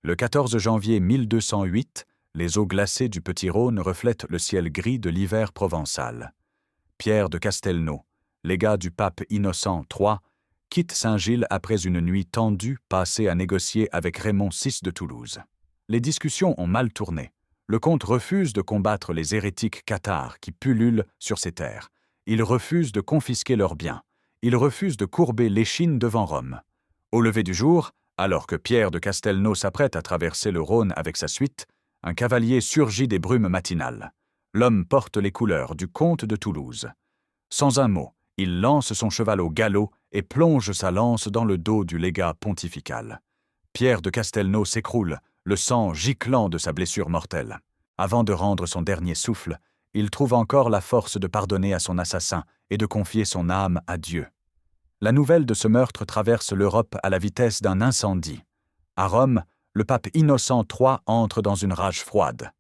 Le 14 janvier 1208, les eaux glacées du Petit Rhône reflètent le ciel gris de l'hiver provençal. Pierre de Castelnau, légat du pape Innocent III, quitte Saint-Gilles après une nuit tendue passée à négocier avec Raymond VI de Toulouse. Les discussions ont mal tourné. Le comte refuse de combattre les hérétiques cathares qui pullulent sur ses terres. Il refuse de confisquer leurs biens. Il refuse de courber l'échine devant Rome. Au lever du jour, alors que Pierre de Castelnau s'apprête à traverser le Rhône avec sa suite, un cavalier surgit des brumes matinales. L'homme porte les couleurs du comte de Toulouse. Sans un mot, il lance son cheval au galop et plonge sa lance dans le dos du légat pontifical. Pierre de Castelnau s'écroule, le sang giclant de sa blessure mortelle. Avant de rendre son dernier souffle, il trouve encore la force de pardonner à son assassin et de confier son âme à Dieu. La nouvelle de ce meurtre traverse l'Europe à la vitesse d'un incendie. À Rome, le pape Innocent III entre dans une rage froide.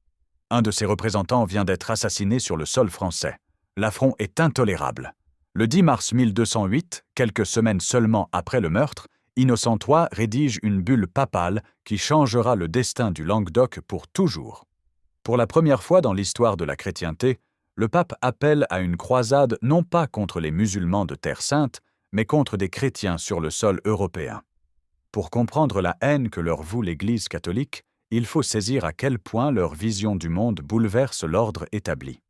Un de ses représentants vient d'être assassiné sur le sol français. L'affront est intolérable. Le 10 mars 1208, quelques semaines seulement après le meurtre, Innocent III rédige une bulle papale qui changera le destin du Languedoc pour toujours. Pour la première fois dans l'histoire de la chrétienté, le pape appelle à une croisade non pas contre les musulmans de Terre Sainte, mais contre des chrétiens sur le sol européen. Pour comprendre la haine que leur voue l'Église catholique, il faut saisir à quel point leur vision du monde bouleverse l'ordre établi.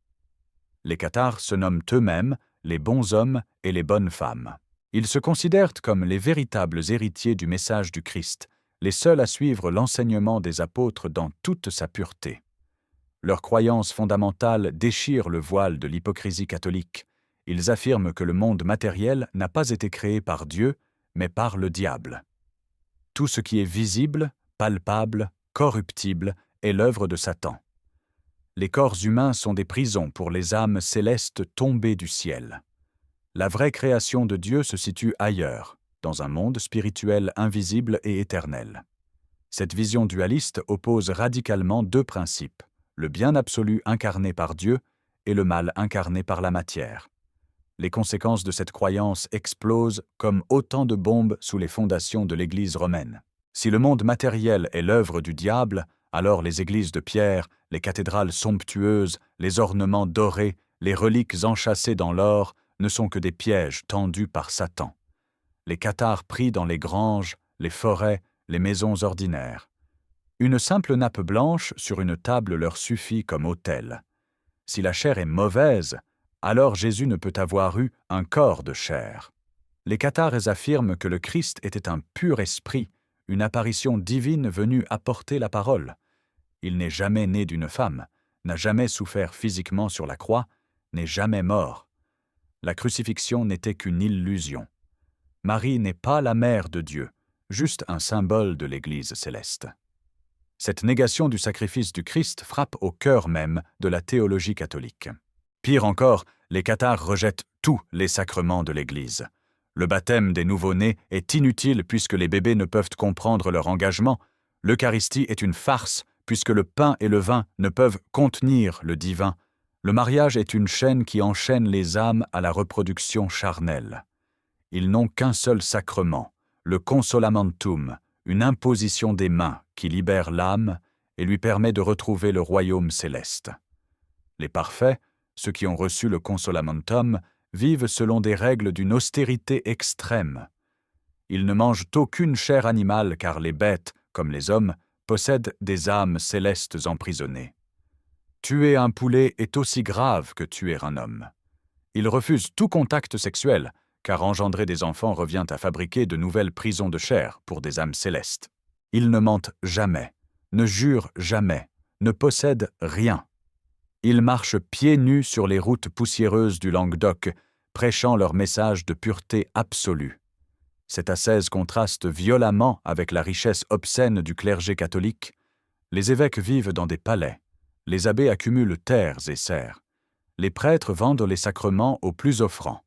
Les cathares se nomment eux-mêmes les bons hommes et les bonnes femmes. Ils se considèrent comme les véritables héritiers du message du Christ, les seuls à suivre l'enseignement des apôtres dans toute sa pureté. Leurs croyances fondamentales déchirent le voile de l'hypocrisie catholique. Ils affirment que le monde matériel n'a pas été créé par Dieu, mais par le diable. Tout ce qui est visible, palpable, corruptible est l'œuvre de Satan. Les corps humains sont des prisons pour les âmes célestes tombées du ciel. La vraie création de Dieu se situe ailleurs, dans un monde spirituel invisible et éternel. Cette vision dualiste oppose radicalement deux principes, le bien absolu incarné par Dieu et le mal incarné par la matière. Les conséquences de cette croyance explosent comme autant de bombes sous les fondations de l'Église romaine. Si le monde matériel est l'œuvre du diable, alors les églises de pierre, les cathédrales somptueuses, les ornements dorés, les reliques enchâssées dans l'or ne sont que des pièges tendus par Satan. Les cathares prient dans les granges, les forêts, les maisons ordinaires. Une simple nappe blanche sur une table leur suffit comme autel. Si la chair est mauvaise, alors Jésus ne peut avoir eu un corps de chair. Les cathares affirment que le Christ était un pur esprit, une apparition divine venue apporter la parole. Il n'est jamais né d'une femme, n'a jamais souffert physiquement sur la croix, n'est jamais mort. La crucifixion n'était qu'une illusion. Marie n'est pas la mère de Dieu, juste un symbole de l'Église céleste. Cette négation du sacrifice du Christ frappe au cœur même de la théologie catholique. Pire encore, les cathares rejettent tous les sacrements de l'Église. Le baptême des nouveau-nés est inutile puisque les bébés ne peuvent comprendre leur engagement. L'Eucharistie est une farce puisque le pain et le vin ne peuvent contenir le divin. Le mariage est une chaîne qui enchaîne les âmes à la reproduction charnelle. Ils n'ont qu'un seul sacrement, le consolamentum, une imposition des mains qui libère l'âme et lui permet de retrouver le royaume céleste. Les parfaits, ceux qui ont reçu le consolamentum, vivent selon des règles d'une austérité extrême. Ils ne mangent aucune chair animale car les bêtes, comme les hommes, possèdent des âmes célestes emprisonnées. Tuer un poulet est aussi grave que tuer un homme. Ils refusent tout contact sexuel, car engendrer des enfants revient à fabriquer de nouvelles prisons de chair pour des âmes célestes. Ils ne mentent jamais, ne jurent jamais, ne possèdent rien. Ils marchent pieds nus sur les routes poussiéreuses du Languedoc, prêchant leur message de pureté absolue. Cette ascèse contraste violemment avec la richesse obscène du clergé catholique. Les évêques vivent dans des palais. Les abbés accumulent terres et serres. Les prêtres vendent les sacrements aux plus offrants.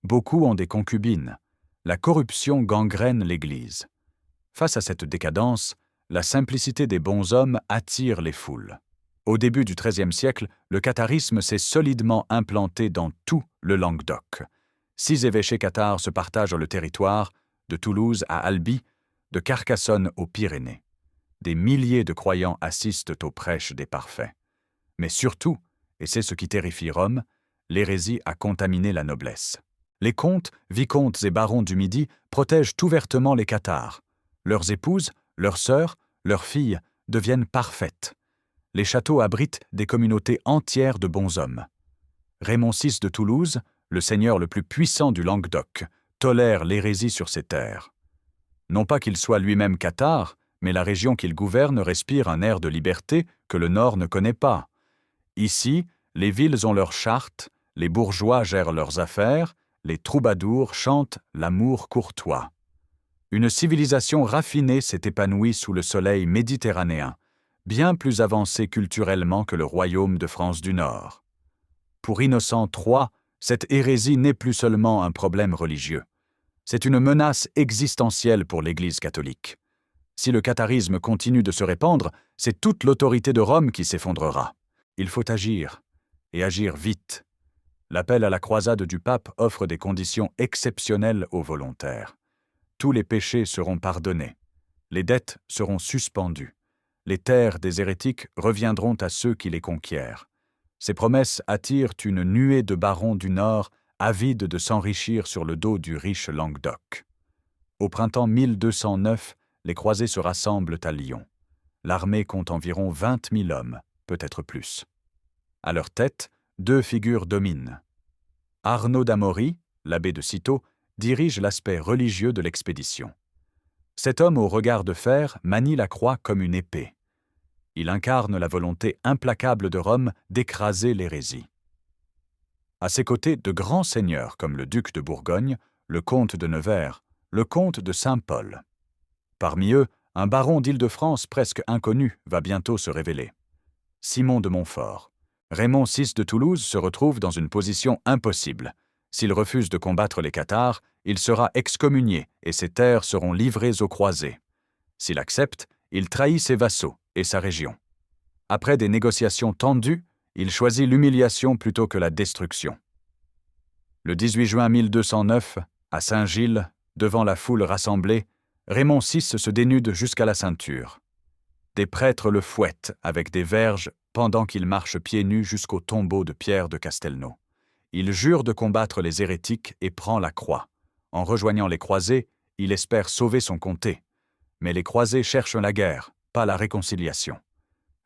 Beaucoup ont des concubines. La corruption gangrène l'Église. Face à cette décadence, la simplicité des bons hommes attire les foules. Au début du XIIIe siècle, le catharisme s'est solidement implanté dans tout le Languedoc. 6 évêchés cathares se partagent le territoire, de Toulouse à Albi, de Carcassonne aux Pyrénées. des milliers de croyants assistent aux prêches des parfaits. Mais surtout, et c'est ce qui terrifie Rome, l'hérésie a contaminé la noblesse. Les comtes, vicomtes et barons du Midi protègent ouvertement les cathares. Leurs épouses, leurs sœurs, leurs filles deviennent parfaites. Les châteaux abritent des communautés entières de bonshommes. Raymond VI de Toulouse, le seigneur le plus puissant du Languedoc, tolère l'hérésie sur ses terres. Non pas qu'il soit lui-même cathare, mais la région qu'il gouverne respire un air de liberté que le Nord ne connaît pas. Ici, les villes ont leurs chartes, les bourgeois gèrent leurs affaires, les troubadours chantent l'amour courtois. Une civilisation raffinée s'est épanouie sous le soleil méditerranéen, bien plus avancée culturellement que le royaume de France du Nord. Pour Innocent III, cette hérésie n'est plus seulement un problème religieux. C'est une menace existentielle pour l'Église catholique. Si le catharisme continue de se répandre, c'est toute l'autorité de Rome qui s'effondrera. Il faut agir, et agir vite. L'appel à la croisade du pape offre des conditions exceptionnelles aux volontaires. Tous les péchés seront pardonnés. Les dettes seront suspendues. Les terres des hérétiques reviendront à ceux qui les conquièrent. Ces promesses attirent une nuée de barons du Nord avides de s'enrichir sur le dos du riche Languedoc. Au printemps 1209, les croisés se rassemblent à Lyon. L'armée compte environ 20 000 hommes, peut-être plus. À leur tête, deux figures dominent. Arnaud d'Amaury, l'abbé de Cîteaux, dirige l'aspect religieux de l'expédition. Cet homme au regard de fer manie la croix comme une épée. Il incarne la volonté implacable de Rome d'écraser l'hérésie. À ses côtés, de grands seigneurs comme le duc de Bourgogne, le comte de Nevers, le comte de Saint-Pol. Parmi eux, un baron d'Île-de-France presque inconnu va bientôt se révéler. Simon de Montfort. Raymond VI de Toulouse se retrouve dans une position impossible. S'il refuse de combattre les cathares, il sera excommunié et ses terres seront livrées aux croisés. S'il accepte, il trahit ses vassaux et sa région. Après des négociations tendues, il choisit l'humiliation plutôt que la destruction. Le 18 juin 1209, à Saint-Gilles, devant la foule rassemblée, Raymond VI se dénude jusqu'à la ceinture. Des prêtres le fouettent avec des verges pendant qu'il marche pieds nus jusqu'au tombeau de Pierre de Castelnau. Il jure de combattre les hérétiques et prend la croix. En rejoignant les croisés, il espère sauver son comté. Mais les croisés cherchent la guerre, pas la réconciliation.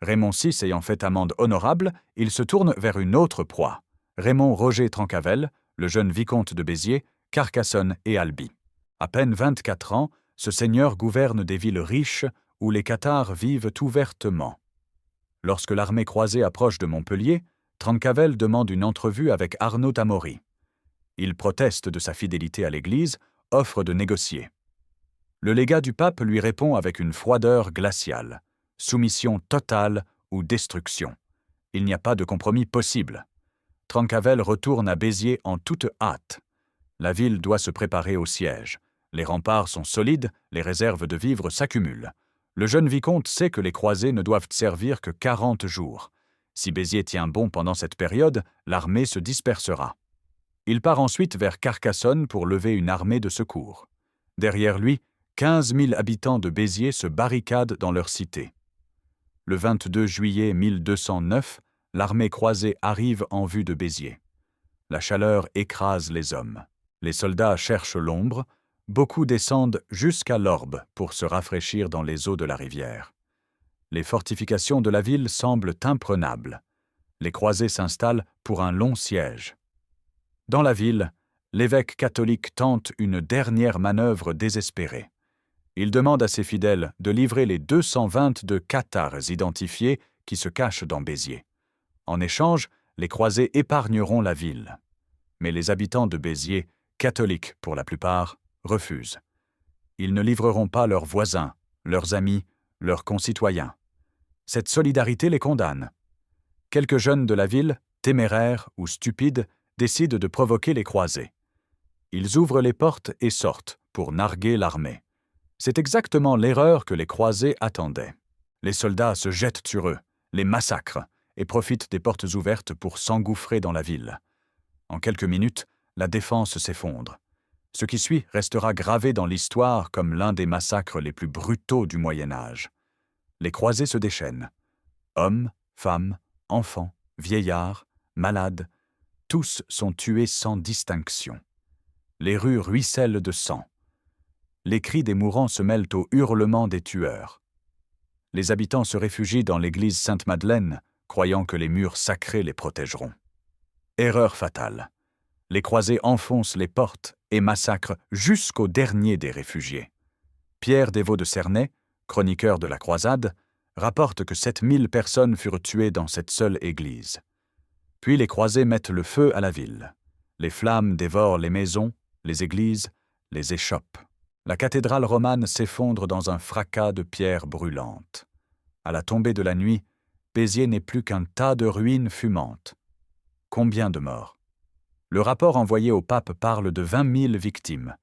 Raymond VI ayant fait amende honorable, il se tourne vers une autre proie, Raymond Roger Trencavel, le jeune vicomte de Béziers, Carcassonne et Albi. À peine 24 ans, ce seigneur gouverne des villes riches où les cathares vivent ouvertement. Lorsque l'armée croisée approche de Montpellier, Trencavel demande une entrevue avec Arnaud d'Amaury. Il proteste de sa fidélité à l'Église, offre de négocier. Le légat du pape lui répond avec une froideur glaciale. Soumission totale ou destruction. Il n'y a pas de compromis possible. Trencavel retourne à Béziers en toute hâte. La ville doit se préparer au siège. Les remparts sont solides, les réserves de vivres s'accumulent. Le jeune vicomte sait que les croisés ne doivent servir que 40 jours. Si Béziers tient bon pendant cette période, l'armée se dispersera. Il part ensuite vers Carcassonne pour lever une armée de secours. Derrière lui, 15 000 habitants de Béziers se barricadent dans leur cité. Le 22 juillet 1209, l'armée croisée arrive en vue de Béziers. La chaleur écrase les hommes. Les soldats cherchent l'ombre. Beaucoup descendent jusqu'à l'Orbe pour se rafraîchir dans les eaux de la rivière. Les fortifications de la ville semblent imprenables. Les croisés s'installent pour un long siège. Dans la ville, l'évêque catholique tente une dernière manœuvre désespérée. Il demande à ses fidèles de livrer les 222 cathares identifiés qui se cachent dans Béziers. En échange, les croisés épargneront la ville. Mais les habitants de Béziers, catholiques pour la plupart, refusent. Ils ne livreront pas leurs voisins, leurs amis, leurs concitoyens. Cette solidarité les condamne. Quelques jeunes de la ville, téméraires ou stupides, décident de provoquer les croisés. Ils ouvrent les portes et sortent pour narguer l'armée. C'est exactement l'erreur que les croisés attendaient. Les soldats se jettent sur eux, les massacrent et profitent des portes ouvertes pour s'engouffrer dans la ville. En quelques minutes, la défense s'effondre. Ce qui suit restera gravé dans l'histoire comme l'un des massacres les plus brutaux du Moyen Âge. Les croisés se déchaînent. Hommes, femmes, enfants, vieillards, malades, tous sont tués sans distinction. Les rues ruissellent de sang. Les cris des mourants se mêlent aux hurlements des tueurs. Les habitants se réfugient dans l'église Sainte-Madeleine, croyant que les murs sacrés les protégeront. Erreur fatale. Les croisés enfoncent les portes et massacrent jusqu'au dernier des réfugiés. Pierre Desvaux de Cernay, chroniqueur de la croisade, rapporte que 7000 personnes furent tuées dans cette seule église. Puis les croisés mettent le feu à la ville. Les flammes dévorent les maisons, les églises, les échoppes. La cathédrale romane s'effondre dans un fracas de pierres brûlantes. À la tombée de la nuit, Béziers n'est plus qu'un tas de ruines fumantes. Combien de morts? Le rapport envoyé au pape parle de 20 000 victimes.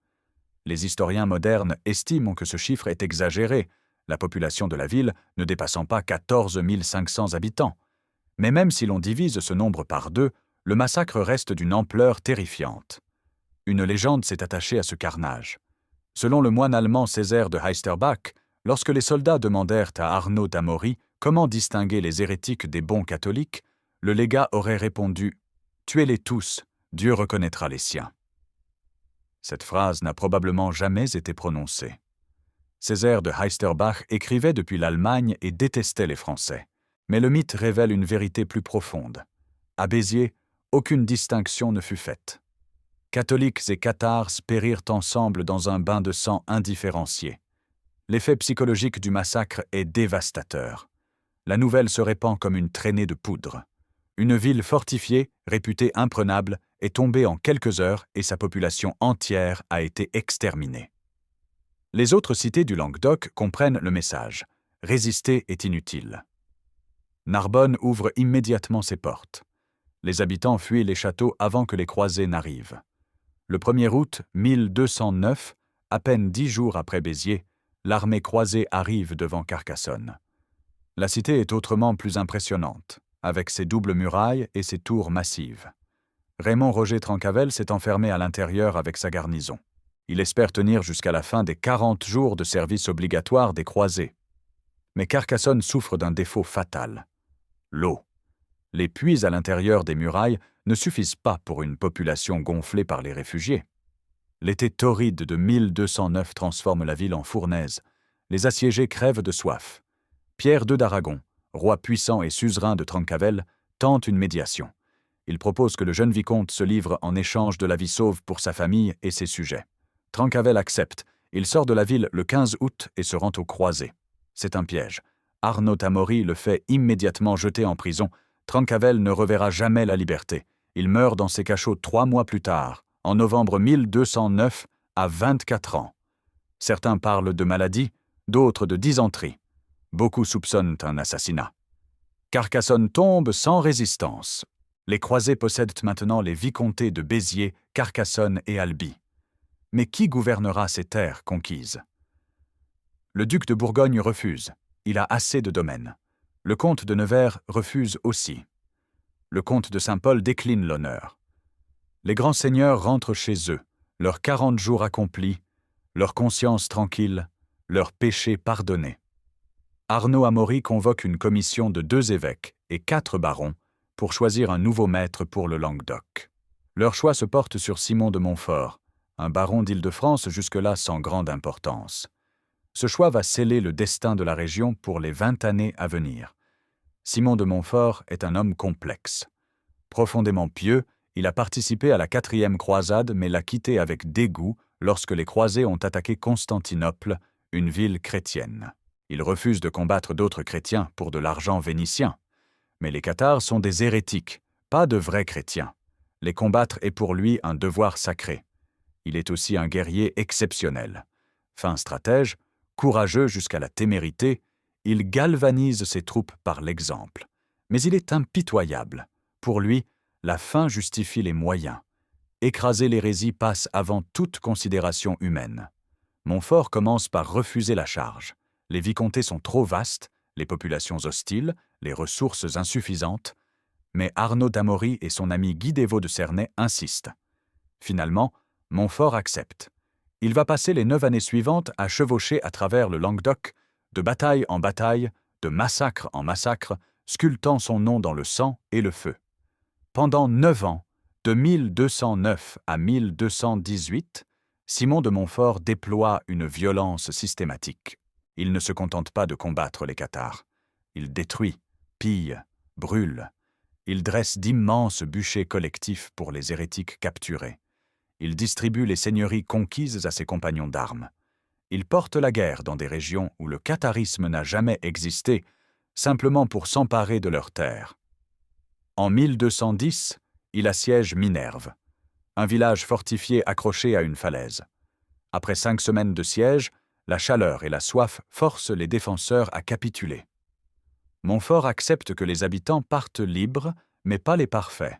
Les historiens modernes estiment que ce chiffre est exagéré, la population de la ville ne dépassant pas 14 500 habitants. Mais même si l'on divise ce nombre par 2, le massacre reste d'une ampleur terrifiante. Une légende s'est attachée à ce carnage. Selon le moine allemand Césaire de Heisterbach, lorsque les soldats demandèrent à Arnaud d'Amaury comment distinguer les hérétiques des bons catholiques, le légat aurait répondu « Tuez-les tous, Dieu reconnaîtra les siens ». Cette phrase n'a probablement jamais été prononcée. Césaire de Heisterbach écrivait depuis l'Allemagne et détestait les Français. Mais le mythe révèle une vérité plus profonde. À Béziers, aucune distinction ne fut faite. Catholiques et cathares périrent ensemble dans un bain de sang indifférencié. L'effet psychologique du massacre est dévastateur. La nouvelle se répand comme une traînée de poudre. Une ville fortifiée, réputée imprenable, est tombée en quelques heures et sa population entière a été exterminée. Les autres cités du Languedoc comprennent le message « Résister est inutile ». Narbonne ouvre immédiatement ses portes. Les habitants fuient les châteaux avant que les croisés n'arrivent. Le 1er août 1209, à peine 10 jours après Béziers, l'armée croisée arrive devant Carcassonne. La cité est autrement plus impressionnante, avec ses doubles murailles et ses tours massives. Raymond Roger Trencavel s'est enfermé à l'intérieur avec sa garnison. Il espère tenir jusqu'à la fin des 40 jours de service obligatoire des croisés. Mais Carcassonne souffre d'un défaut fatal. L'eau. Les puits à l'intérieur des murailles ne suffisent pas pour une population gonflée par les réfugiés. L'été torride de 1209 transforme la ville en fournaise. Les assiégés crèvent de soif. Pierre II d'Aragon, roi puissant et suzerain de Trencavel, tente une médiation. Il propose que le jeune vicomte se livre en échange de la vie sauve pour sa famille et ses sujets. Trencavel accepte. Il sort de la ville le 15 août et se rend aux croisés. C'est un piège. Arnaud d'Amaury le fait immédiatement jeter en prison. Trencavel ne reverra jamais la liberté. Il meurt dans ses cachots 3 mois plus tard, en novembre 1209, à 24 ans. Certains parlent de maladie, d'autres de dysenterie. Beaucoup soupçonnent un assassinat. Carcassonne tombe sans résistance. Les croisés possèdent maintenant les vicomtés de Béziers, Carcassonne et Albi. Mais qui gouvernera ces terres conquises? Le duc de Bourgogne refuse. Il a assez de domaines. Le comte de Nevers refuse aussi. Le comte de Saint-Paul décline l'honneur. Les grands seigneurs rentrent chez eux, leurs 40 jours accomplis, leur conscience tranquille, leurs péchés pardonnés. Arnaud d'Amaury convoque une commission de 2 évêques et 4 barons pour choisir un nouveau maître pour le Languedoc. Leur choix se porte sur Simon de Montfort, un baron d'Île-de-France jusque-là sans grande importance. Ce choix va sceller le destin de la région pour les 20 années à venir. Simon de Montfort est un homme complexe. Profondément pieux, il a participé à la 4e croisade mais l'a quitté avec dégoût lorsque les croisés ont attaqué Constantinople, une ville chrétienne. Il refuse de combattre d'autres chrétiens pour de l'argent vénitien. Mais les cathares sont des hérétiques, pas de vrais chrétiens. Les combattre est pour lui un devoir sacré. Il est aussi un guerrier exceptionnel. Fin stratège, courageux jusqu'à la témérité, il galvanise ses troupes par l'exemple. Mais il est impitoyable. Pour lui, la fin justifie les moyens. Écraser l'hérésie passe avant toute considération humaine. Montfort commence par refuser la charge. Les vicomtés sont trop vastes, les populations hostiles, les ressources insuffisantes. Mais Arnaud d'Amaury et son ami Guy Desvaux de Cernay insistent. Finalement, Montfort accepte. Il va passer les 9 années suivantes à chevaucher à travers le Languedoc, de bataille en bataille, de massacre en massacre, sculptant son nom dans le sang et le feu. Pendant 9 ans, de 1209 à 1218, Simon de Montfort déploie une violence systématique. Il ne se contente pas de combattre les cathares. Il détruit, pille, brûle. Il dresse d'immenses bûchers collectifs pour les hérétiques capturés. Il distribue les seigneuries conquises à ses compagnons d'armes. Il porte la guerre dans des régions où le catharisme n'a jamais existé, simplement pour s'emparer de leurs terres. En 1210, il assiège Minerve, un village fortifié accroché à une falaise. Après 5 semaines de siège, la chaleur et la soif forcent les défenseurs à capituler. Montfort accepte que les habitants partent libres, mais pas les parfaits.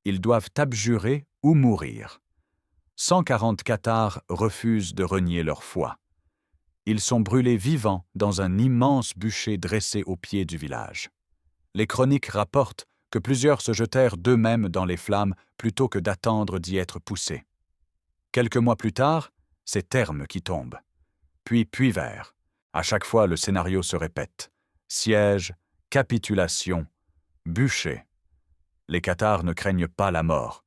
Ils doivent abjurer ou mourir. 140 cathares refusent de renier leur foi. Ils sont brûlés vivants dans un immense bûcher dressé au pied du village. Les chroniques rapportent que plusieurs se jetèrent d'eux-mêmes dans les flammes plutôt que d'attendre d'y être poussés. Quelques mois plus tard, c'est Thermes qui tombe. Puis Puy-Vert. À chaque fois, le scénario se répète. Siège, capitulation, bûcher. Les cathares ne craignent pas la mort.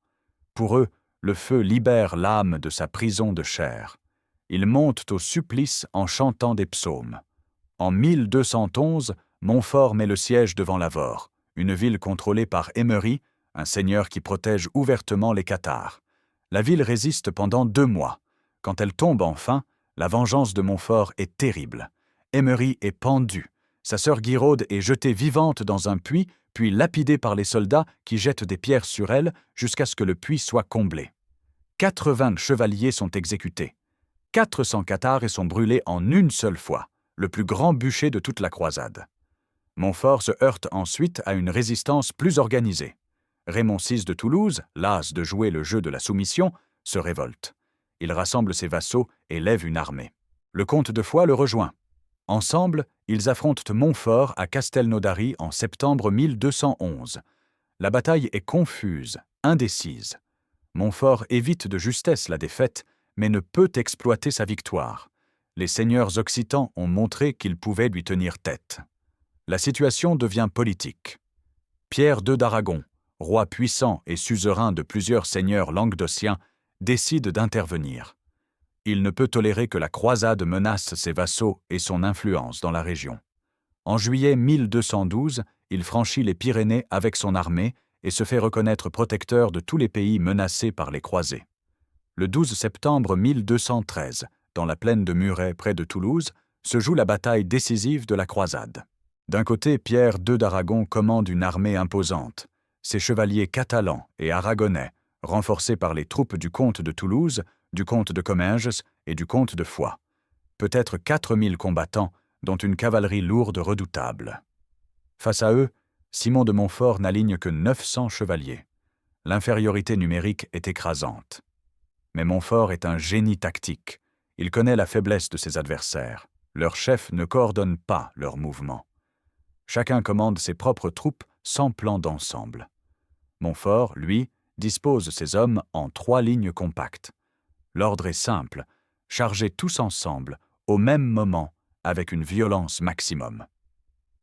Pour eux, le feu libère l'âme de sa prison de chair. Ils montent au supplice en chantant des psaumes. En 1211, Montfort met le siège devant Lavaur, une ville contrôlée par Aymery, un seigneur qui protège ouvertement les cathares. La ville résiste pendant 2 mois. Quand elle tombe enfin, la vengeance de Montfort est terrible. Aymery est pendu. Sa sœur Guiraud est jetée vivante dans un puits, puis lapidée par les soldats qui jettent des pierres sur elle jusqu'à ce que le puits soit comblé. 80 chevaliers sont exécutés. 400 cathares sont brûlés en une seule fois, le plus grand bûcher de toute la croisade. Montfort se heurte ensuite à une résistance plus organisée. Raymond VI de Toulouse, las de jouer le jeu de la soumission, se révolte. Il rassemble ses vassaux et lève une armée. Le comte de Foix le rejoint. Ensemble, ils affrontent Montfort à Castelnaudary en septembre 1211. La bataille est confuse, indécise. Montfort évite de justesse la défaite, mais ne peut exploiter sa victoire. Les seigneurs occitans ont montré qu'ils pouvaient lui tenir tête. La situation devient politique. Pierre II d'Aragon, roi puissant et suzerain de plusieurs seigneurs languedociens, décide d'intervenir. Il ne peut tolérer que la croisade menace ses vassaux et son influence dans la région. En juillet 1212, il franchit les Pyrénées avec son armée et se fait reconnaître protecteur de tous les pays menacés par les croisés. Le 12 septembre 1213, dans la plaine de Muret près de Toulouse, se joue la bataille décisive de la croisade. D'un côté, Pierre II d'Aragon commande une armée imposante. Ses chevaliers catalans et aragonais, renforcés par les troupes du comte de Toulouse, du comte de Comminges et du comte de Foix. Peut-être 4000 combattants, dont une cavalerie lourde redoutable. Face à eux, Simon de Montfort n'aligne que 900 chevaliers. L'infériorité numérique est écrasante. Mais Montfort est un génie tactique. Il connaît la faiblesse de ses adversaires. Leurs chefs ne coordonnent pas leurs mouvements. Chacun commande ses propres troupes sans plan d'ensemble. Montfort, lui, dispose ses hommes en 3 lignes compactes. L'ordre est simple, chargez tous ensemble, au même moment, avec une violence maximum.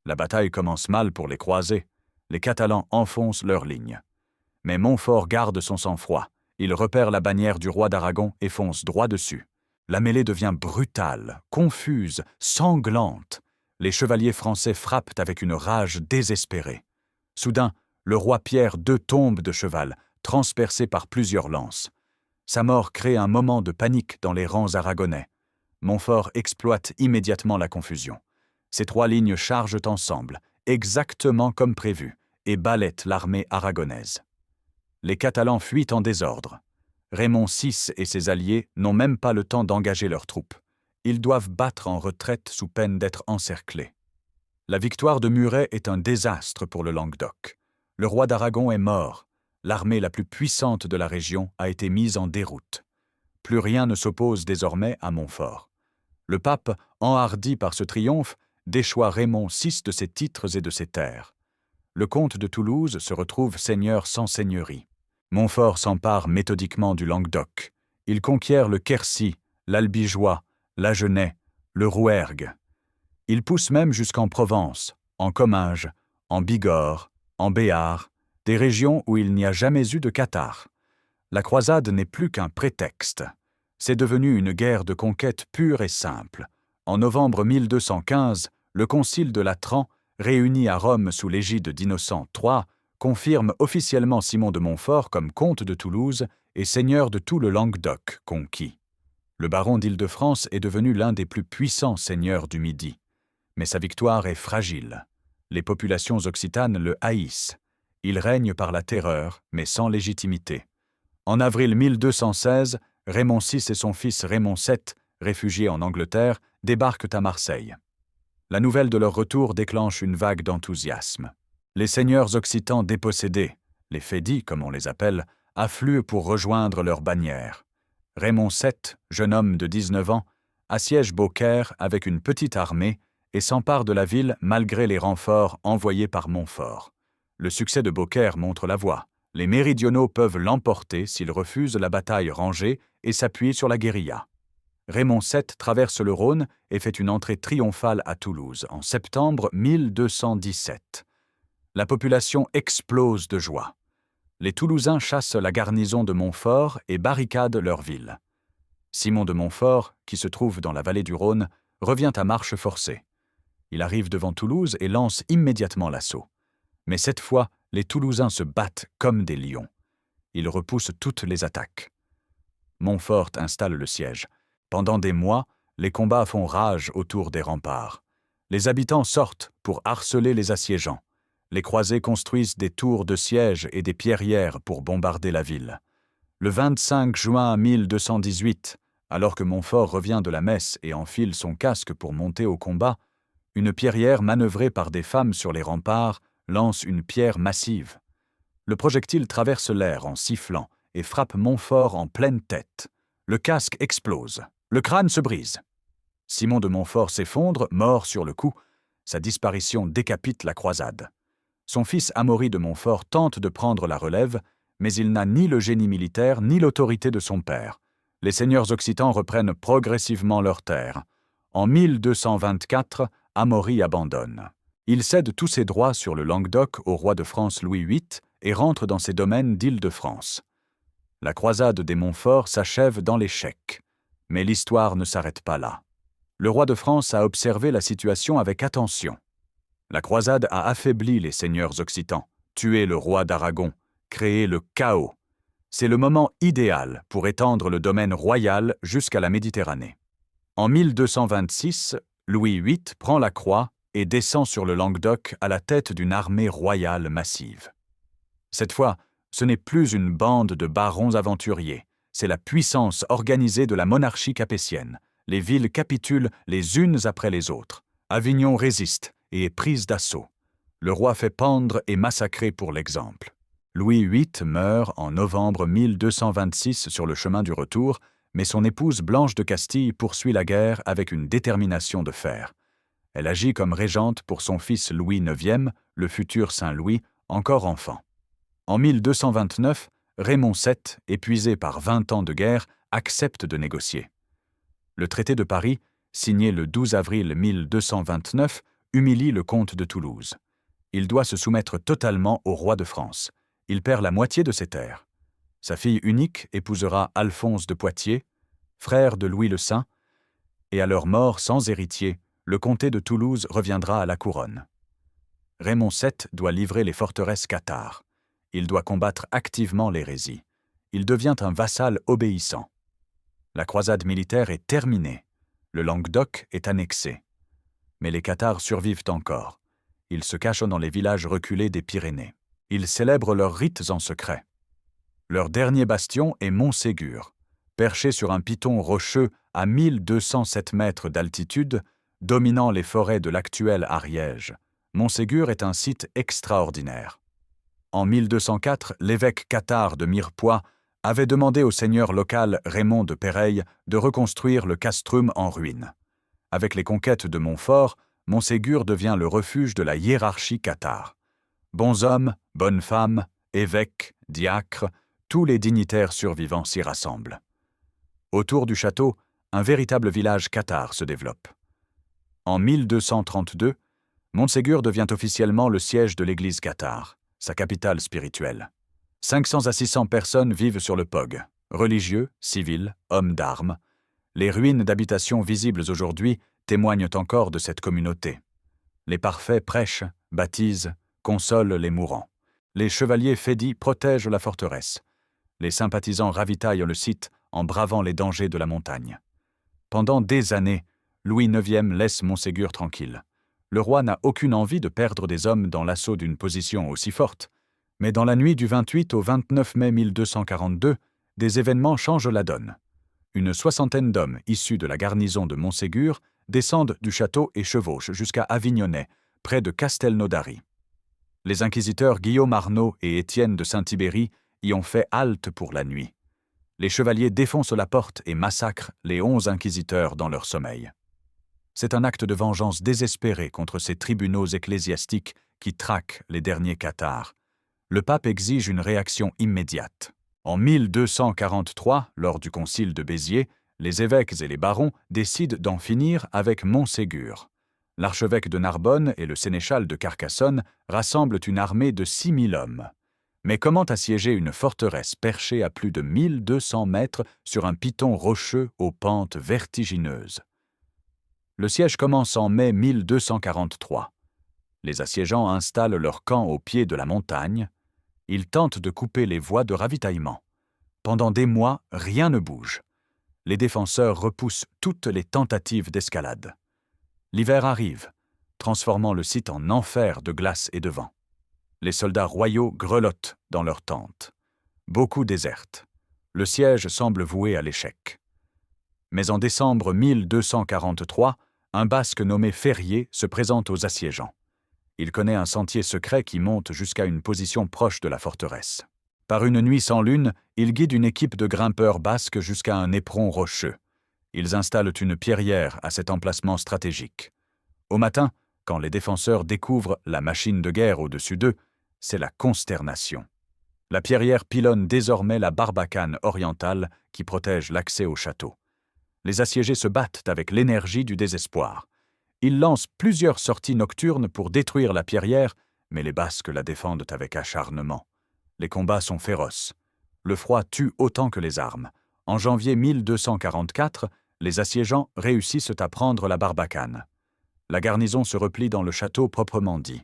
La bataille commence mal pour les croisés. Les Catalans enfoncent leurs lignes. Mais Montfort garde son sang-froid. Il repère la bannière du roi d'Aragon et fonce droit dessus. La mêlée devient brutale, confuse, sanglante. Les chevaliers français frappent avec une rage désespérée. Soudain, le roi Pierre II tombe de cheval, transpercé par plusieurs lances. Sa mort crée un moment de panique dans les rangs aragonais. Montfort exploite immédiatement la confusion. Ces 3 lignes chargent ensemble, exactement comme prévu, et balayent l'armée aragonaise. Les Catalans fuient en désordre. Raymond VI et ses alliés n'ont même pas le temps d'engager leurs troupes. Ils doivent battre en retraite sous peine d'être encerclés. La victoire de Muret est un désastre pour le Languedoc. Le roi d'Aragon est mort. L'armée la plus puissante de la région a été mise en déroute. Plus rien ne s'oppose désormais à Montfort. Le pape, enhardi par ce triomphe, déchoit Raymond VI de ses titres et de ses terres. Le comte de Toulouse se retrouve seigneur sans seigneurie. Montfort s'empare méthodiquement du Languedoc. Il conquiert le Quercy, l'Albigeois, l'Agenais, le Rouergue. Il pousse même jusqu'en Provence, en Comminges, en Bigorre, en Béarn, des régions où il n'y a jamais eu de cathares. La croisade n'est plus qu'un prétexte. C'est devenu une guerre de conquête pure et simple. En novembre 1215, le concile de Latran, réuni à Rome sous l'égide d'Innocent III, confirme officiellement Simon de Montfort comme comte de Toulouse et seigneur de tout le Languedoc conquis. Le baron d'Île-de-France est devenu l'un des plus puissants seigneurs du Midi. Mais sa victoire est fragile. Les populations occitanes le haïssent. Il règne par la terreur, mais sans légitimité. En avril 1216, Raymond VI et son fils Raymond VII, réfugiés en Angleterre, débarquent à Marseille. La nouvelle de leur retour déclenche une vague d'enthousiasme. Les seigneurs occitans dépossédés, les fédis comme on les appelle, affluent pour rejoindre leur bannière. Raymond VII, jeune homme de 19 ans, assiège Beaucaire avec une petite armée et s'empare de la ville malgré les renforts envoyés par Montfort. Le succès de Beaucaire montre la voie. Les méridionaux peuvent l'emporter s'ils refusent la bataille rangée et s'appuient sur la guérilla. Raymond VII traverse le Rhône et fait une entrée triomphale à Toulouse en septembre 1217. La population explose de joie. Les Toulousains chassent la garnison de Montfort et barricadent leur ville. Simon de Montfort, qui se trouve dans la vallée du Rhône, revient à marche forcée. Il arrive devant Toulouse et lance immédiatement l'assaut. Mais cette fois, les Toulousains se battent comme des lions. Ils repoussent toutes les attaques. Montfort installe le siège. Pendant des mois, les combats font rage autour des remparts. Les habitants sortent pour harceler les assiégeants. Les croisés construisent des tours de siège et des pierrières pour bombarder la ville. Le 25 juin 1218, alors que Montfort revient de la messe et enfile son casque pour monter au combat, une pierrière manœuvrée par des femmes sur les remparts lance une pierre massive. Le projectile traverse l'air en sifflant et frappe Montfort en pleine tête. Le casque explose. Le crâne se brise. Simon de Montfort s'effondre, mort sur le coup. Sa disparition décapite la croisade. Son fils Amaury de Montfort tente de prendre la relève, mais il n'a ni le génie militaire ni l'autorité de son père. Les seigneurs occitans reprennent progressivement leurs terres. En 1224, Amaury abandonne. Il cède tous ses droits sur le Languedoc au roi de France Louis VIII et rentre dans ses domaines d'Île-de-France. La croisade des Montfort s'achève dans l'échec. Mais l'histoire ne s'arrête pas là. Le roi de France a observé la situation avec attention. La croisade a affaibli les seigneurs occitans, tué le roi d'Aragon, créé le chaos. C'est le moment idéal pour étendre le domaine royal jusqu'à la Méditerranée. En 1226, Louis VIII prend la croix et descend sur le Languedoc à la tête d'une armée royale massive. Cette fois, ce n'est plus une bande de barons aventuriers, c'est la puissance organisée de la monarchie capétienne. Les villes capitulent les unes après les autres. Avignon résiste et est prise d'assaut. Le roi fait pendre et massacrer pour l'exemple. Louis VIII meurt en novembre 1226 sur le chemin du retour, mais son épouse Blanche de Castille poursuit la guerre avec une détermination de fer. Elle agit comme régente pour son fils Louis IX, le futur Saint-Louis, encore enfant. En 1229, Raymond VII, épuisé par 20 ans de guerre, accepte de négocier. Le traité de Paris, signé le 12 avril 1229, humilie le comte de Toulouse. Il doit se soumettre totalement au roi de France. Il perd la moitié de ses terres. Sa fille unique épousera Alphonse de Poitiers, frère de Louis le Saint, et à leur mort sans héritier, le comté de Toulouse reviendra à la couronne. Raymond VII doit livrer les forteresses cathares. Il doit combattre activement l'hérésie. Il devient un vassal obéissant. La croisade militaire est terminée. Le Languedoc est annexé. Mais les cathares survivent encore. Ils se cachent dans les villages reculés des Pyrénées. Ils célèbrent leurs rites en secret. Leur dernier bastion est Montségur. Perché sur un piton rocheux à 1207 mètres d'altitude, dominant les forêts de l'actuel Ariège, Montségur est un site extraordinaire. En 1204, l'évêque cathare de Mirepoix avait demandé au seigneur local Raymond de Péreille de reconstruire le castrum en ruine. Avec les conquêtes de Montfort, Montségur devient le refuge de la hiérarchie cathare. Bons hommes, bonnes femmes, évêques, diacres, tous les dignitaires survivants s'y rassemblent. Autour du château, un véritable village cathare se développe. En 1232, Montségur devient officiellement le siège de l'église cathare, sa capitale spirituelle. 500 à 600 personnes vivent sur le Pog, religieux, civils, hommes d'armes. Les ruines d'habitations visibles aujourd'hui témoignent encore de cette communauté. Les parfaits prêchent, baptisent, consolent les mourants. Les chevaliers faidis protègent la forteresse. Les sympathisants ravitaillent le site en bravant les dangers de la montagne. Pendant des années, Louis IX laisse Montségur tranquille. Le roi n'a aucune envie de perdre des hommes dans l'assaut d'une position aussi forte. Mais dans la nuit du 28 au 29 mai 1242, des événements changent la donne. Une soixantaine d'hommes issus de la garnison de Montségur descendent du château et chevauchent jusqu'à Avignonnet, près de Castelnaudary. Les inquisiteurs Guillaume Arnaud et Étienne de Saint-Ibéry y ont fait halte pour la nuit. Les chevaliers défoncent la porte et massacrent les 11 inquisiteurs dans leur sommeil. C'est un acte de vengeance désespéré contre ces tribunaux ecclésiastiques qui traquent les derniers cathares. Le pape exige une réaction immédiate. En 1243, lors du concile de Béziers, les évêques et les barons décident d'en finir avec Montségur. L'archevêque de Narbonne et le sénéchal de Carcassonne rassemblent une armée de 6 000 hommes. Mais comment assiéger une forteresse perchée à plus de 1200 mètres sur un piton rocheux aux pentes vertigineuses? Le siège commence en mai 1243. Les assiégeants installent leur camp au pied de la montagne. Ils tentent de couper les voies de ravitaillement. Pendant des mois, rien ne bouge. Les défenseurs repoussent toutes les tentatives d'escalade. L'hiver arrive, transformant le site en enfer de glace et de vent. Les soldats royaux grelottent dans leurs tentes. Beaucoup désertent. Le siège semble voué à l'échec. Mais en décembre 1243, un basque nommé Ferrier se présente aux assiégeants. Il connaît un sentier secret qui monte jusqu'à une position proche de la forteresse. Par une nuit sans lune, il guide une équipe de grimpeurs basques jusqu'à un éperon rocheux. Ils installent une pierrière à cet emplacement stratégique. Au matin, quand les défenseurs découvrent la machine de guerre au-dessus d'eux, c'est la consternation. La pierrière pilonne désormais la barbacane orientale qui protège l'accès au château. Les assiégés se battent avec l'énergie du désespoir. Ils lancent plusieurs sorties nocturnes pour détruire la pierrière, mais les Basques la défendent avec acharnement. Les combats sont féroces. Le froid tue autant que les armes. En janvier 1244, les assiégeants réussissent à prendre la barbacane. La garnison se replie dans le château proprement dit.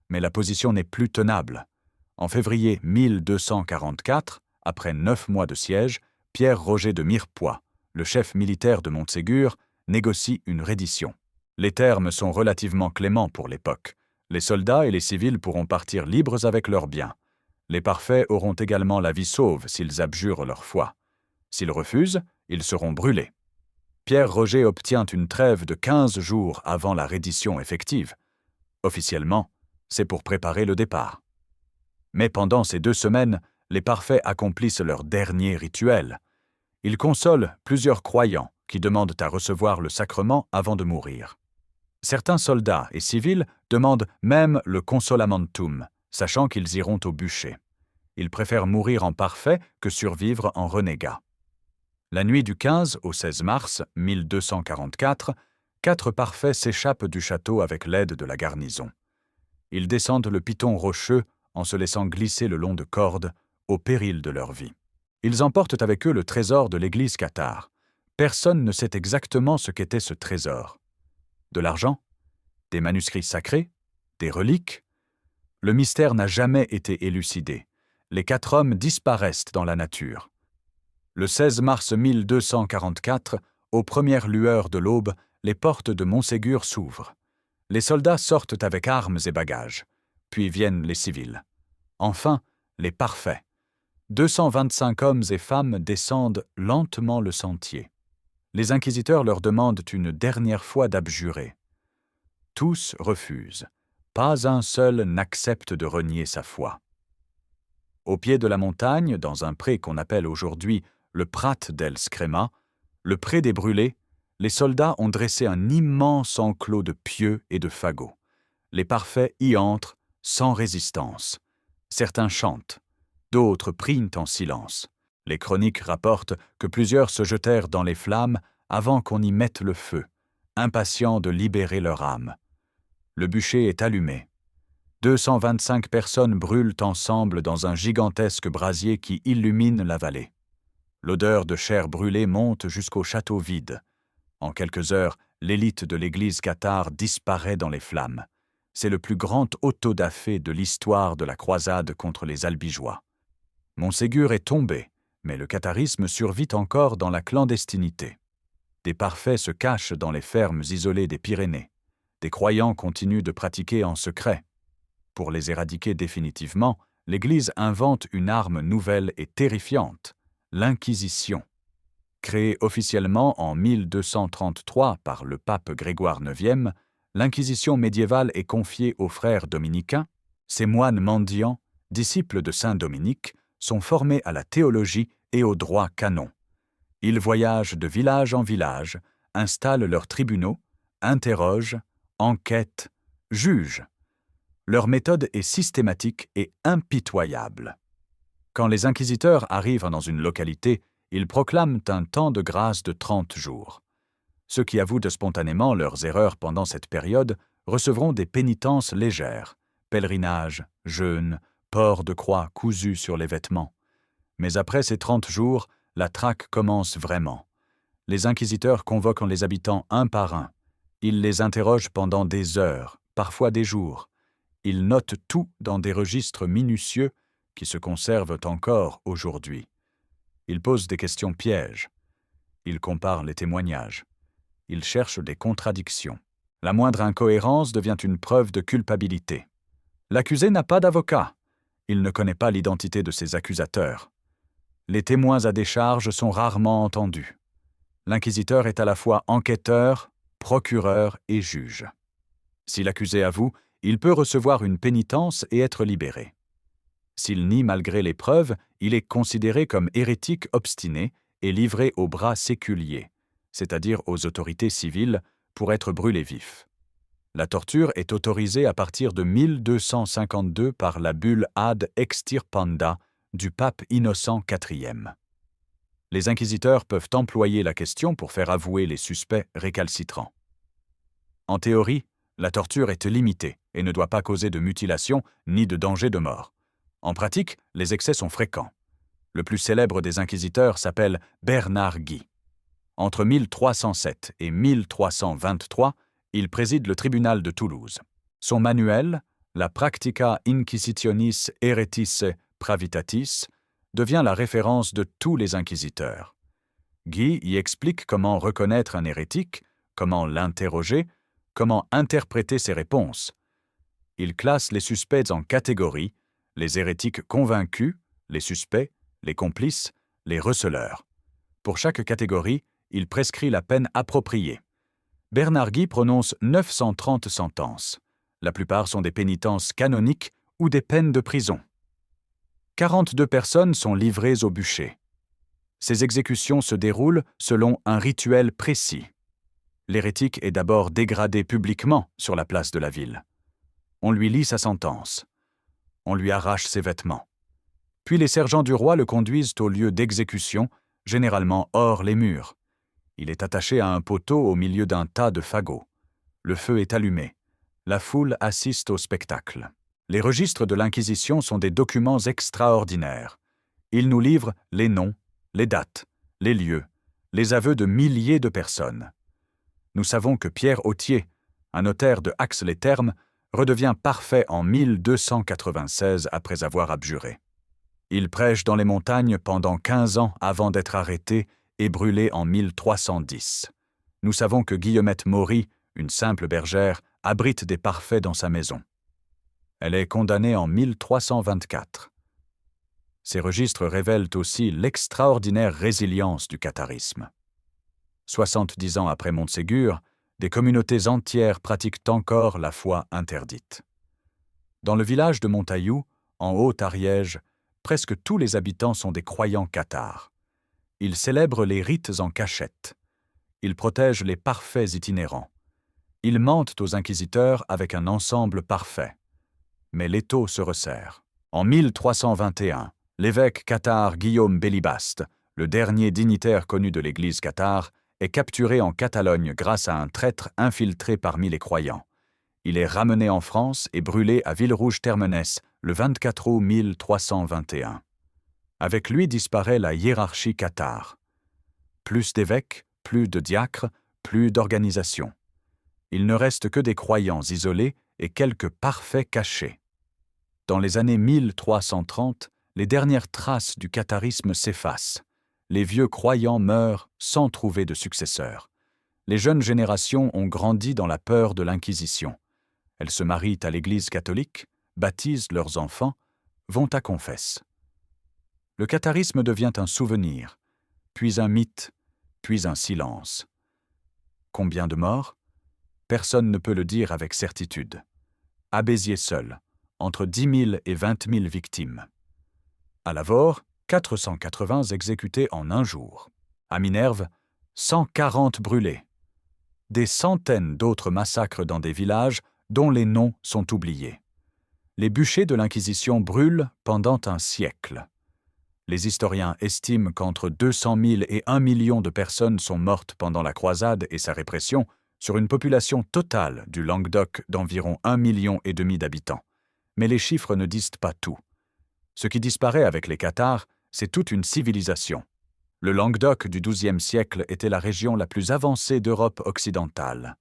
Mais la position n'est plus tenable. En février 1244, après 9 mois de siège, Pierre-Roger de Mirepoix, le chef militaire de Montségur, négocie une reddition. Les termes sont relativement cléments pour l'époque. Les soldats et les civils pourront partir libres avec leurs biens. Les parfaits auront également la vie sauve s'ils abjurent leur foi. S'ils refusent, ils seront brûlés. Pierre-Roger obtient une trêve de 15 jours avant la reddition effective. Officiellement, c'est pour préparer le départ. Mais pendant ces 2 semaines, les parfaits accomplissent leur dernier rituel. Ils consolent plusieurs croyants qui demandent à recevoir le sacrement avant de mourir. Certains soldats et civils demandent même le consolamentum, sachant qu'ils iront au bûcher. Ils préfèrent mourir en parfait que survivre en renégat. La nuit du 15 au 16 mars 1244, 4 parfaits s'échappent du château avec l'aide de la garnison. Ils descendent le piton rocheux en se laissant glisser le long de cordes, au péril de leur vie. Ils emportent avec eux le trésor de l'église cathare. Personne ne sait exactement ce qu'était ce trésor. De l'argent? Des manuscrits sacrés? Des reliques? Le mystère n'a jamais été élucidé. Les 4 hommes disparaissent dans la nature. Le 16 mars 1244, aux premières lueurs de l'aube, les portes de Montségur s'ouvrent. Les soldats sortent avec armes et bagages. Puis viennent les civils. Enfin, les parfaits. 225 hommes et femmes descendent lentement le sentier. Les inquisiteurs leur demandent une dernière fois d'abjurer. Tous refusent. Pas un seul n'accepte de renier sa foi. Au pied de la montagne, dans un pré qu'on appelle aujourd'hui le Prat del Screma, le pré des brûlés, les soldats ont dressé un immense enclos de pieux et de fagots. Les parfaits y entrent sans résistance. Certains chantent, d'autres prient en silence. Les chroniques rapportent que plusieurs se jetèrent dans les flammes avant qu'on y mette le feu. impatients de libérer leur âme. Le bûcher est allumé. 225 personnes brûlent ensemble dans un gigantesque brasier qui illumine la vallée. L'odeur de chair brûlée monte jusqu'au château vide. En quelques heures, l'élite de l'église cathare disparaît dans les flammes. C'est le plus grand auto-da-fé de l'histoire de la croisade contre les albigeois. Montségur est tombé, mais le catharisme survit encore dans la clandestinité. Des parfaits se cachent dans les fermes isolées des Pyrénées. Des croyants continuent de pratiquer en secret. Pour les éradiquer définitivement, l'Église invente une arme nouvelle et terrifiante, l'Inquisition. Créée officiellement en 1233 par le pape Grégoire IX, l'Inquisition médiévale est confiée aux frères dominicains. Ces moines mendiants, disciples de saint Dominique, sont formés à la théologie et au droit canon. Ils voyagent de village en village, installent leurs tribunaux, interrogent, enquêtent, jugent. Leur méthode est systématique et impitoyable. Quand les inquisiteurs arrivent dans une localité, ils proclament un temps de grâce de 30 jours. Ceux qui avouent spontanément leurs erreurs pendant cette période recevront des pénitences légères, pèlerinage, jeûne, port de croix cousus sur les vêtements. Mais après ces 30 jours, la traque commence vraiment. Les inquisiteurs convoquent les habitants un par un. Ils les interrogent pendant des heures, parfois des jours. Ils notent tout dans des registres minutieux qui se conservent encore aujourd'hui. Ils posent des questions pièges. Ils comparent les témoignages. Ils cherchent des contradictions. La moindre incohérence devient une preuve de culpabilité. L'accusé n'a pas d'avocat. Il ne connaît pas l'identité de ses accusateurs. Les témoins à décharge sont rarement entendus. L'inquisiteur est à la fois enquêteur, procureur et juge. Si l'accusé avoue, il peut recevoir une pénitence et être libéré. S'il nie malgré les preuves, il est considéré comme hérétique obstiné et livré aux bras séculiers, c'est-à-dire aux autorités civiles, pour être brûlé vif. La torture est autorisée à partir de 1252 par la bulle Ad Extirpanda du pape Innocent IV. Les inquisiteurs peuvent employer la question pour faire avouer les suspects récalcitrants. En théorie, la torture est limitée et ne doit pas causer de mutilation ni de danger de mort. En pratique, les excès sont fréquents. Le plus célèbre des inquisiteurs s'appelle Bernard Guy. Entre 1307 et 1323, il préside le tribunal de Toulouse. Son manuel, la Practica Inquisitionis Heretis Pravitatis, devient la référence de tous les inquisiteurs. Guy y explique comment reconnaître un hérétique, comment l'interroger, comment interpréter ses réponses. Il classe les suspects en catégories, les hérétiques convaincus, les suspects, les complices, les receleurs. Pour chaque catégorie, il prescrit la peine appropriée. Bernard Guy prononce 930 sentences. La plupart sont des pénitences canoniques ou des peines de prison. 42 personnes sont livrées au bûcher. Ces exécutions se déroulent selon un rituel précis. L'hérétique est d'abord dégradé publiquement sur la place de la ville. On lui lit sa sentence. On lui arrache ses vêtements. Puis les sergents du roi le conduisent au lieu d'exécution, généralement hors les murs. Il est attaché à un poteau au milieu d'un tas de fagots. Le feu est allumé. La foule assiste au spectacle. Les registres de l'Inquisition sont des documents extraordinaires. Ils nous livrent les noms, les dates, les lieux, les aveux de milliers de personnes. Nous savons que Pierre Authier, un notaire de Ax-les-Thermes, redevient parfait en 1296 après avoir abjuré. Il prêche dans les montagnes pendant 15 ans avant d'être arrêté et brûlé en 1310. Nous savons que Guillemette Maury, une simple bergère, abrite des parfaits dans sa maison. Elle est condamnée en 1324. Ces registres révèlent aussi l'extraordinaire résilience du catharisme. 70 ans après Montségur, des communautés entières pratiquent encore la foi interdite. Dans le village de Montaillou, en Haute-Ariège, presque tous les habitants sont des croyants cathares. Ils célèbrent les rites en cachette. Ils protègent les parfaits itinérants. Ils mentent aux inquisiteurs avec un ensemble parfait. Mais l'étau se resserre. En 1321, l'évêque cathare Guillaume Bélibaste, le dernier dignitaire connu de l'Église cathare, est capturé en Catalogne grâce à un traître infiltré parmi les croyants. Il est ramené en France et brûlé à Villerouge-Termenès le 24 août 1321. Avec lui disparaît la hiérarchie cathare. Plus d'évêques, plus de diacres, plus d'organisation. Il ne reste que des croyants isolés et quelques parfaits cachés. Dans les années 1330, les dernières traces du catharisme s'effacent. Les vieux croyants meurent sans trouver de successeurs. Les jeunes générations ont grandi dans la peur de l'Inquisition. Elles se marient à l'Église catholique, baptisent leurs enfants, vont à confesse. Le catharisme devient un souvenir, puis un mythe, puis un silence. Combien de morts? Personne ne peut le dire avec certitude. À Béziers seul, entre 10 000 et 20 000 victimes. À Lavore, 480 exécutés en un jour. À Minerve, 140 brûlés. Des centaines d'autres massacres dans des villages dont les noms sont oubliés. Les bûchers de l'Inquisition brûlent pendant un siècle. Les historiens estiment qu'entre 200 000 et 1 million de personnes sont mortes pendant la croisade et sa répression sur une population totale du Languedoc d'environ 1,5 million d'habitants. Mais les chiffres ne disent pas tout. Ce qui disparaît avec les cathares, c'est toute une civilisation. Le Languedoc du XIIe siècle était la région la plus avancée d'Europe occidentale.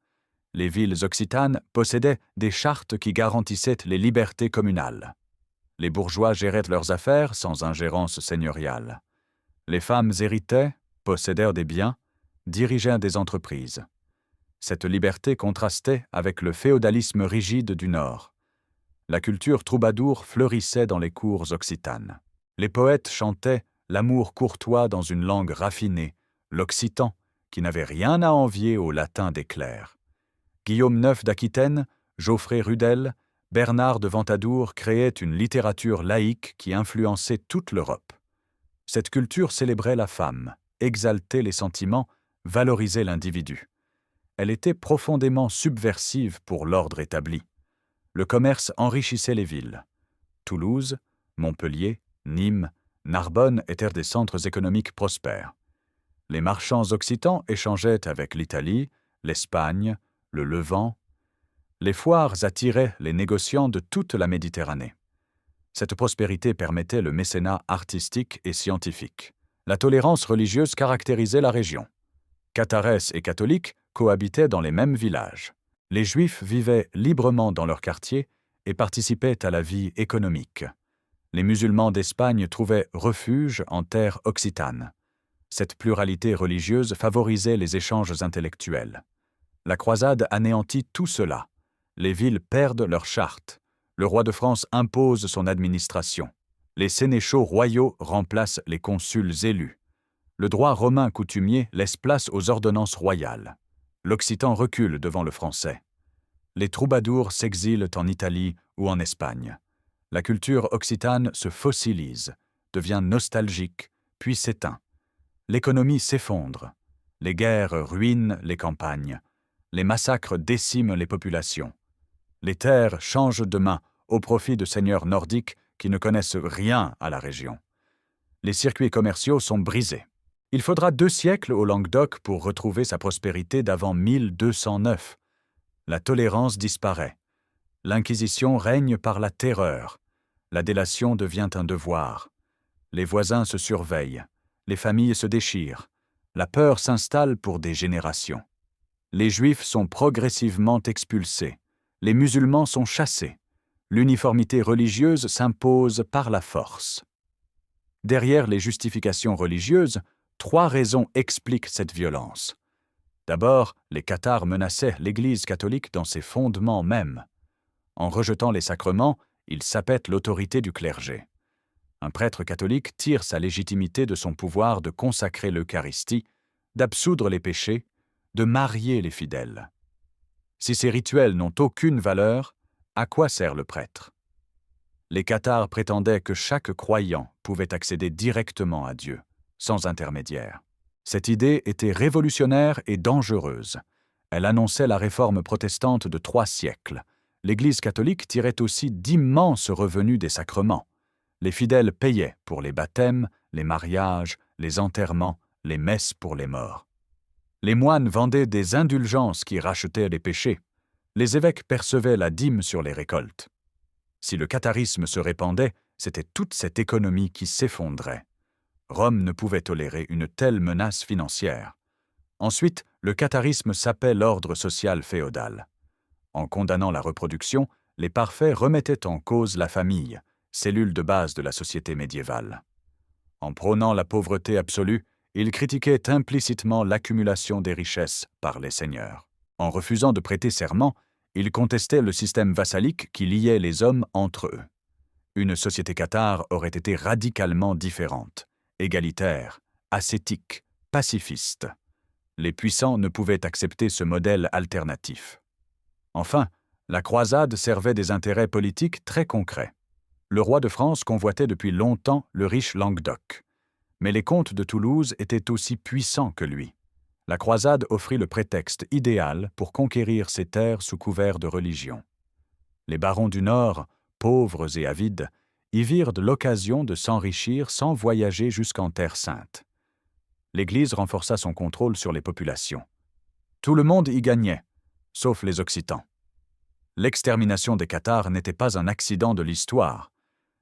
Les villes occitanes possédaient des chartes qui garantissaient les libertés communales. Les bourgeois géraient leurs affaires sans ingérence seigneuriale. Les femmes héritaient, possédèrent des biens, dirigeaient des entreprises. Cette liberté contrastait avec le féodalisme rigide du Nord. La culture troubadour fleurissait dans les cours occitanes. Les poètes chantaient l'amour courtois dans une langue raffinée, l'occitan, qui n'avait rien à envier au latin des clercs. Guillaume IX d'Aquitaine, Geoffrey Rudel, Bernard de Ventadour créaient une littérature laïque qui influençait toute l'Europe. Cette culture célébrait la femme, exaltait les sentiments, valorisait l'individu. Elle était profondément subversive pour l'ordre établi. Le commerce enrichissait les villes. Toulouse, Montpellier, Nîmes, Narbonne étaient des centres économiques prospères. Les marchands occitans échangeaient avec l'Italie, l'Espagne, le Levant. Les foires attiraient les négociants de toute la Méditerranée. Cette prospérité permettait le mécénat artistique et scientifique. La tolérance religieuse caractérisait la région. Cathares et catholiques cohabitaient dans les mêmes villages. Les Juifs vivaient librement dans leur quartier et participaient à la vie économique. Les musulmans d'Espagne trouvaient refuge en terre occitane. Cette pluralité religieuse favorisait les échanges intellectuels. La croisade anéantit tout cela. Les villes perdent leur charte. Le roi de France impose son administration. Les sénéchaux royaux remplacent les consuls élus. Le droit romain coutumier laisse place aux ordonnances royales. L'occitan recule devant le français. Les troubadours s'exilent en Italie ou en Espagne. La culture occitane se fossilise, devient nostalgique, puis s'éteint. L'économie s'effondre. Les guerres ruinent les campagnes. Les massacres déciment les populations. Les terres changent de main au profit de seigneurs nordiques qui ne connaissent rien à la région. Les circuits commerciaux sont brisés. Il faudra 2 siècles au Languedoc pour retrouver sa prospérité d'avant 1209. La tolérance disparaît. L'Inquisition règne par la terreur. La délation devient un devoir. Les voisins se surveillent. Les familles se déchirent. La peur s'installe pour des générations. Les Juifs sont progressivement expulsés. Les musulmans sont chassés. L'uniformité religieuse s'impose par la force. Derrière les justifications religieuses, 3 raisons expliquent cette violence. D'abord, les cathares menaçaient l'Église catholique dans ses fondements mêmes. En rejetant les sacrements, ils sapètent l'autorité du clergé. Un prêtre catholique tire sa légitimité de son pouvoir de consacrer l'Eucharistie, d'absoudre les péchés, de marier les fidèles. Si ces rituels n'ont aucune valeur, à quoi sert le prêtre? Les cathares prétendaient que chaque croyant pouvait accéder directement à Dieu, sans intermédiaire. Cette idée était révolutionnaire et dangereuse. Elle annonçait la réforme protestante de 3 siècles. L'Église catholique tirait aussi d'immenses revenus des sacrements. Les fidèles payaient pour les baptêmes, les mariages, les enterrements, les messes pour les morts. Les moines vendaient des indulgences qui rachetaient les péchés. Les évêques percevaient la dîme sur les récoltes. Si le catharisme se répandait, c'était toute cette économie qui s'effondrait. Rome ne pouvait tolérer une telle menace financière. Ensuite, le catharisme sapait l'ordre social féodal. En condamnant la reproduction, les parfaits remettaient en cause la famille, cellule de base de la société médiévale. En prônant la pauvreté absolue, ils critiquaient implicitement l'accumulation des richesses par les seigneurs. En refusant de prêter serment, ils contestaient le système vassalique qui liait les hommes entre eux. Une société cathare aurait été radicalement différente, égalitaire, ascétique, pacifiste. Les puissants ne pouvaient accepter ce modèle alternatif. Enfin, la croisade servait des intérêts politiques très concrets. Le roi de France convoitait depuis longtemps le riche Languedoc. Mais les comtes de Toulouse étaient aussi puissants que lui. La croisade offrit le prétexte idéal pour conquérir ces terres sous couvert de religion. Les barons du Nord, pauvres et avides, y virent de l'occasion de s'enrichir sans voyager jusqu'en Terre Sainte. L'Église renforça son contrôle sur les populations. Tout le monde y gagnait, sauf les Occitans. L'extermination des Cathares n'était pas un accident de l'histoire.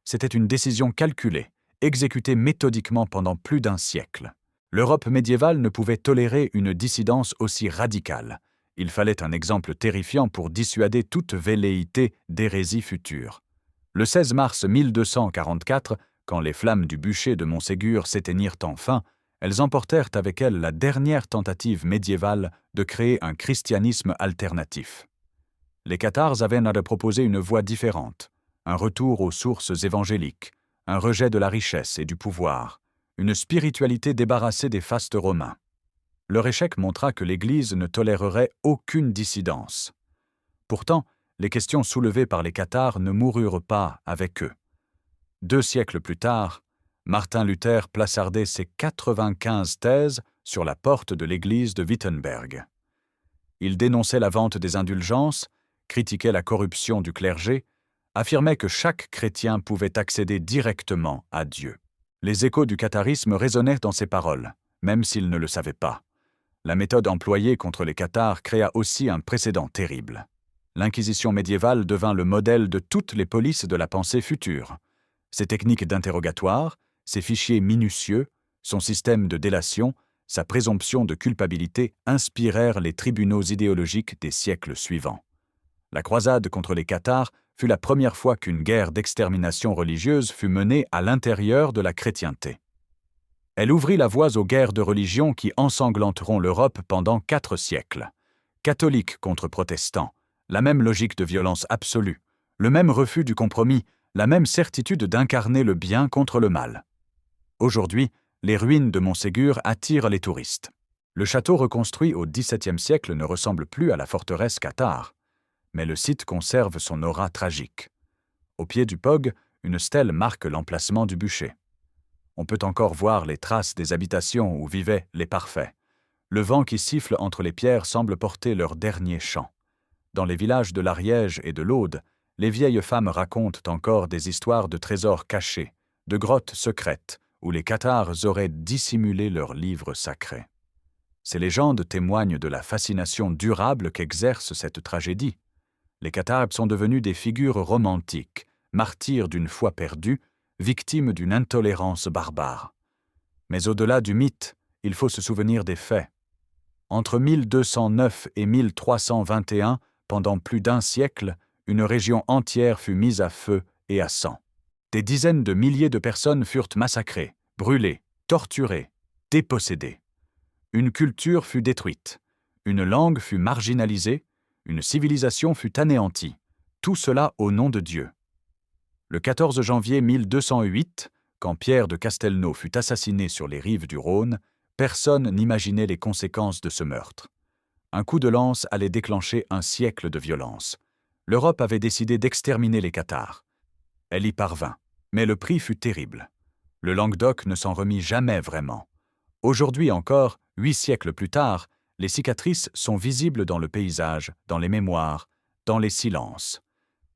C'était une décision calculée, exécutée méthodiquement pendant plus d'un siècle. L'Europe médiévale ne pouvait tolérer une dissidence aussi radicale. Il fallait un exemple terrifiant pour dissuader toute velléité d'hérésie future. Le 16 mars 1244, quand les flammes du bûcher de Montségur s'éteignirent enfin, elles emportèrent avec elles la dernière tentative médiévale de créer un christianisme alternatif. Les Cathares avaient à proposer une voie différente, un retour aux sources évangéliques, un rejet de la richesse et du pouvoir, une spiritualité débarrassée des fastes romains. Leur échec montra que l'Église ne tolérerait aucune dissidence. Pourtant, les questions soulevées par les Cathares ne moururent pas avec eux. 2 siècles plus tard, Martin Luther plaçardait ses 95 thèses sur la porte de l'église de Wittenberg. Il dénonçait la vente des indulgences, critiquait la corruption du clergé, affirmait que chaque chrétien pouvait accéder directement à Dieu. Les échos du catharisme résonnaient dans ses paroles, même s'il ne le savait pas. La méthode employée contre les cathares créa aussi un précédent terrible. L'Inquisition médiévale devint le modèle de toutes les polices de la pensée future. Ses techniques d'interrogatoire, ses fichiers minutieux, son système de délation, sa présomption de culpabilité inspirèrent les tribunaux idéologiques des siècles suivants. La croisade contre les cathares fut la première fois qu'une guerre d'extermination religieuse fut menée à l'intérieur de la chrétienté. Elle ouvrit la voie aux guerres de religion qui ensanglanteront l'Europe pendant 4 siècles. Catholiques contre protestants, la même logique de violence absolue, le même refus du compromis, la même certitude d'incarner le bien contre le mal. Aujourd'hui, les ruines de Montségur attirent les touristes. Le château reconstruit au XVIIe siècle ne ressemble plus à la forteresse cathare, mais le site conserve son aura tragique. Au pied du Pog, une stèle marque l'emplacement du bûcher. On peut encore voir les traces des habitations où vivaient les parfaits. Le vent qui siffle entre les pierres semble porter leur dernier chant. Dans les villages de l'Ariège et de l'Aude, les vieilles femmes racontent encore des histoires de trésors cachés, de grottes secrètes, où les cathares auraient dissimulé leurs livres sacrés. Ces légendes témoignent de la fascination durable qu'exerce cette tragédie. Les cathares sont devenus des figures romantiques, martyrs d'une foi perdue, victimes d'une intolérance barbare. Mais au-delà du mythe, il faut se souvenir des faits. Entre 1209 et 1321, pendant plus d'1 siècle, une région entière fut mise à feu et à sang. Des dizaines de milliers de personnes furent massacrées, brûlées, torturées, dépossédées. Une culture fut détruite, une langue fut marginalisée, une civilisation fut anéantie, tout cela au nom de Dieu. Le 14 janvier 1208, quand Pierre de Castelnau fut assassiné sur les rives du Rhône, personne n'imaginait les conséquences de ce meurtre. Un coup de lance allait déclencher un siècle de violence. L'Europe avait décidé d'exterminer les cathares. Elle y parvint, mais le prix fut terrible. Le Languedoc ne s'en remit jamais vraiment. Aujourd'hui encore, 8 siècles plus tard, les cicatrices sont visibles dans le paysage, dans les mémoires, dans les silences.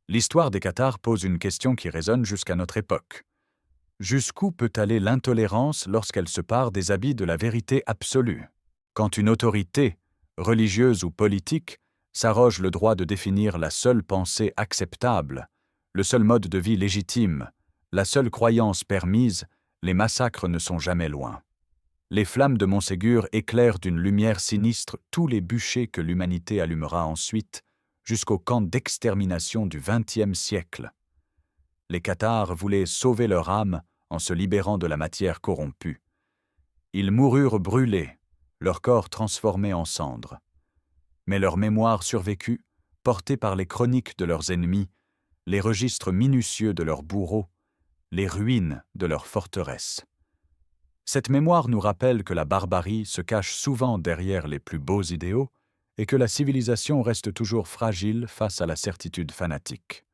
L'histoire des cathares pose une question qui résonne jusqu'à notre époque. Jusqu'où peut aller l'intolérance lorsqu'elle se pare des habits de la vérité absolue ? Quand une autorité, religieuse ou politique, s'arroge le droit de définir la seule pensée acceptable, le seul mode de vie légitime, la seule croyance permise, les massacres ne sont jamais loin. Les flammes de Montségur éclairent d'une lumière sinistre tous les bûchers que l'humanité allumera ensuite, jusqu'au camp d'extermination du XXe siècle. Les cathares voulaient sauver leur âme en se libérant de la matière corrompue. Ils moururent brûlés, leur corps transformé en cendres. Mais leur mémoire survécut, portée par les chroniques de leurs ennemis, les registres minutieux de leurs bourreaux, les ruines de leurs forteresses. Cette mémoire nous rappelle que la barbarie se cache souvent derrière les plus beaux idéaux et que la civilisation reste toujours fragile face à la certitude fanatique.